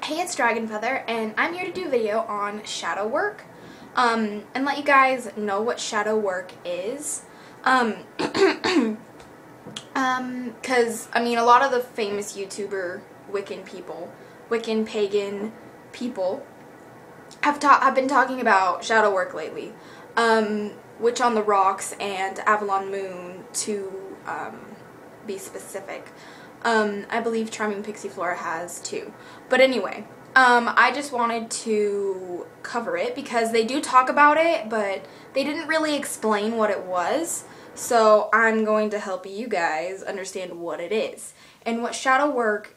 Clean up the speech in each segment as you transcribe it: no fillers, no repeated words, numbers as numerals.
Hey, it's Dragonfeather, and I'm here to do a video on shadow work, and let you guys know what shadow work is. Cause, I mean, a lot of the famous YouTuber Wiccan pagan people have been talking about shadow work lately. Witch on the Rocks and Avalon Moon, to be specific. I believe Charming Pixie Flora has too. But anyway, I just wanted to cover it because they do talk about it, but they didn't really explain what it was. So I'm going to help you guys understand what it is. And what shadow work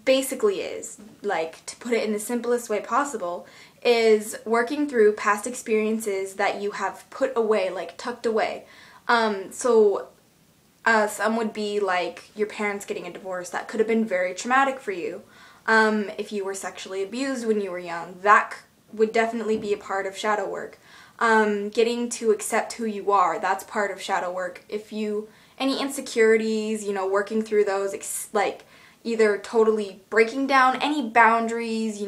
basically is, like, to put it in the simplest way possible, is working through past experiences that you have put away, like tucked away. Some would be like your parents getting a divorce. That could have been very traumatic for you. If you were sexually abused when you were young, that would definitely be a part of shadow work. Getting to accept who you are, that's part of shadow work. Any insecurities, working through those, like either totally breaking down any boundaries,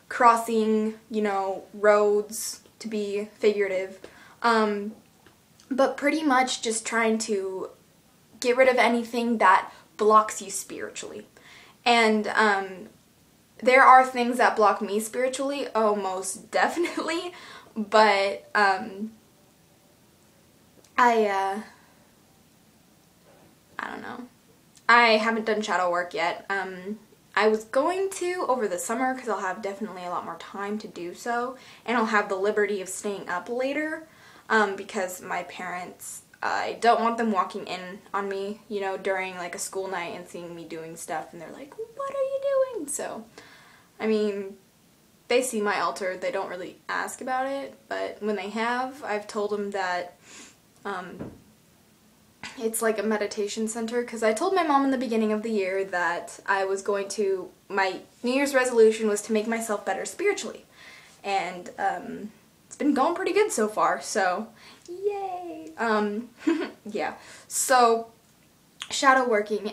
crossing, roads, to be figurative. But pretty much just trying to get rid of anything that blocks you spiritually. And there are things that block me spiritually, oh, most definitely, but I don't know. I haven't done shadow work yet. I was going to over the summer because I'll have definitely a lot more time to do so, and I'll have the liberty of staying up later because my parents, I don't want them walking in on me, during like a school night and seeing me doing stuff and they're like, what are you doing? So, I mean, they see my altar, they don't really ask about it, but when they have, I've told them that it's like a meditation center, because I told my mom in the beginning of the year that my New Year's resolution was to make myself better spiritually, and it's been going pretty good so far, so yay! Yeah, so shadow working,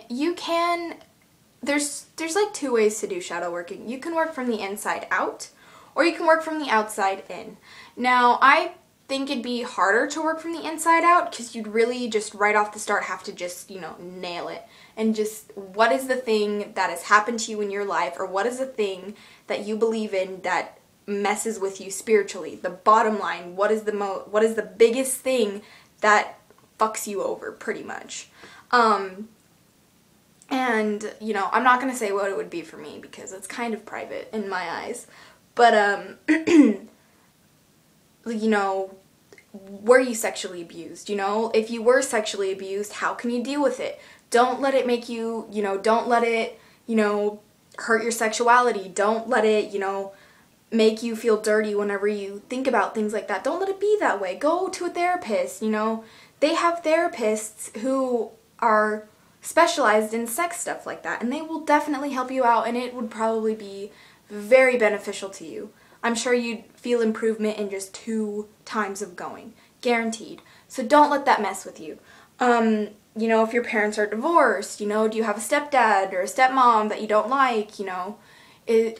there's like two ways to do shadow working. You can work from the inside out, or you can work from the outside in. Now, I think it'd be harder to work from the inside out because you'd really just right off the start have to just, nail it. And just, what is the thing that has happened to you in your life, or what is the thing that you believe in that messes with you spiritually? The bottom line, what is the biggest thing that fucks you over, pretty much? And, I'm not going to say what it would be for me because it's kind of private in my eyes. But, were you sexually abused? If you were sexually abused, how can you deal with it? Don't let it make you, don't let it, hurt your sexuality. Don't let it, make you feel dirty whenever you think about things like that. Don't let it be that way. Go to a therapist, They have therapists who are specialized in sex stuff like that, and they will definitely help you out, and it would probably be very beneficial to you. I'm sure you'd feel improvement in just 2 times of going. Guaranteed. So don't let that mess with you. If your parents are divorced, do you have a stepdad or a stepmom that you don't like,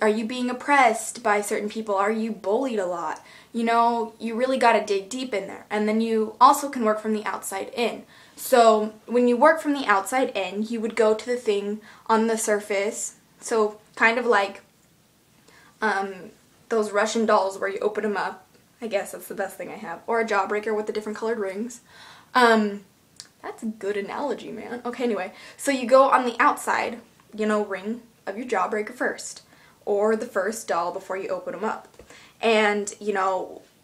are you being oppressed by certain people? Are you bullied a lot? You really gotta dig deep in there. And then you also can work from the outside in. So when you work from the outside in, you would go to the thing on the surface. So kind of like those Russian dolls where you open them up. I guess that's the best thing I have. Or a jawbreaker with the different colored rings. That's a good analogy, man. Okay, anyway. So you go on the outside, ring of your jawbreaker first. Or the first doll before you open them up. And,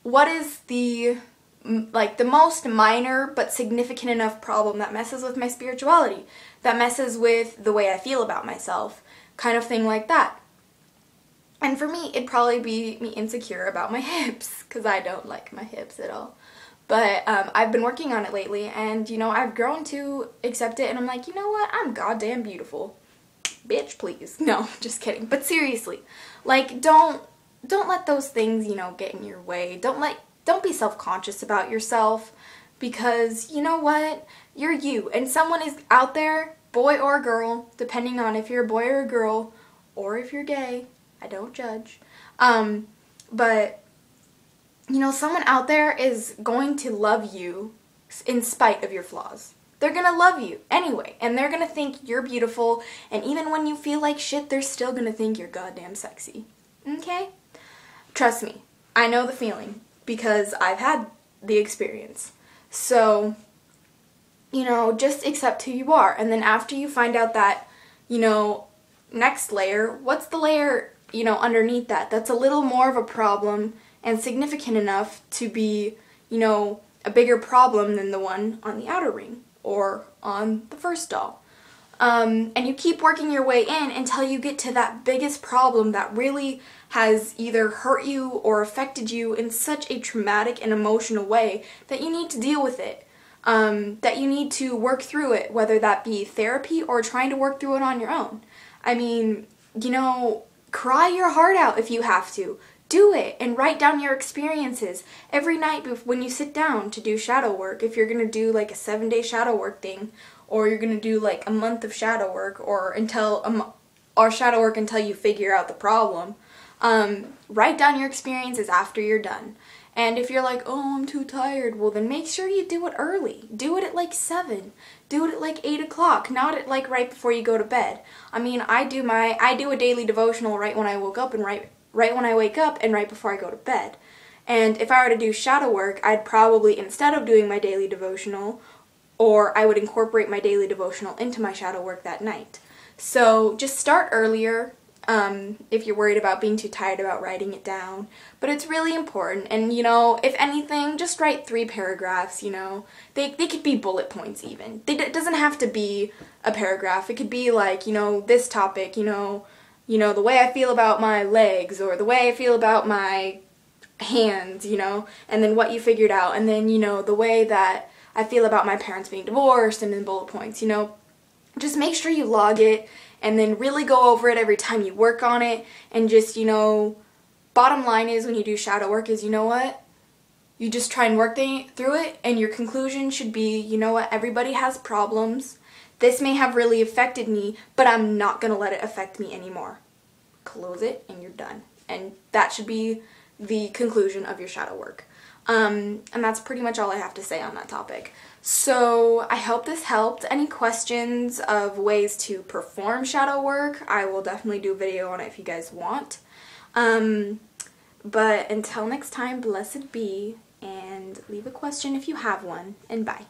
what is the most minor but significant enough problem that messes with my spirituality? That messes with the way I feel about myself. Kind of thing like that. And for me, it'd probably be me insecure about my hips, because I don't like my hips at all. But I've been working on it lately, and, I've grown to accept it, and I'm like, you know what, I'm goddamn beautiful. Bitch, please. No, just kidding. But seriously, like, don't let those things, get in your way. Don't be self-conscious about yourself, because, you know what, you're you, and someone is out there, boy or girl, depending on if you're a boy or a girl, or if you're gay, I don't judge. But, you know, someone out there is going to love you in spite of your flaws. They're gonna love you anyway, and they're gonna think you're beautiful, and even when you feel like shit, they're still gonna think you're goddamn sexy. Okay? Trust me, I know the feeling, because I've had the experience. So, you know, just accept who you are, and then after you find out that, you know, next layer, what's the layer, you know, underneath that that's a little more of a problem and significant enough to be, you know, a bigger problem than the one on the outer ring or on the first doll. And you keep working your way in until you get to that biggest problem that really has either hurt you or affected you in such a traumatic and emotional way that you need to deal with it. That you need to work through it, whether that be therapy or trying to work through it on your own. I mean, you know, cry your heart out if you have to. Do it and write down your experiences every night when you sit down to do shadow work. If you're going to do like a 7-day shadow work thing, or you're going to do like a month of shadow work, or shadow work until you figure out the problem. Write down your experiences after you're done. And if you're like, oh, I'm too tired, well then make sure you do it early. Do it at like 7. Do it at like 8 o'clock, not at like right before you go to bed. I mean, I do a daily devotional right when I woke up and right when I wake up and right before I go to bed. And if I were to do shadow work, I'd probably, instead of doing my daily devotional, or I would incorporate my daily devotional into my shadow work that night. So just start earlier. If you're worried about being too tired about writing it down. But it's really important, and you know, if anything, just write 3 paragraphs, you know. They could be bullet points even. It doesn't have to be a paragraph. It could be like, you know, this topic, you know, the way I feel about my legs, or the way I feel about my hands, you know, and then what you figured out, and then, you know, the way that I feel about my parents being divorced, and then bullet points, you know. Just make sure you log it, and then really go over it every time you work on it, and just, you know, bottom line is when you do shadow work is, you know what, you just try and work through it, and your conclusion should be, you know what, everybody has problems, this may have really affected me, but I'm not going to let it affect me anymore. Close it, and you're done. And that should be the conclusion of your shadow work. And that's pretty much all I have to say on that topic. So I hope this helped. Any questions of ways to perform shadow work, I will definitely do a video on it if you guys want. But until next time, blessed be, and leave a question if you have one, and bye.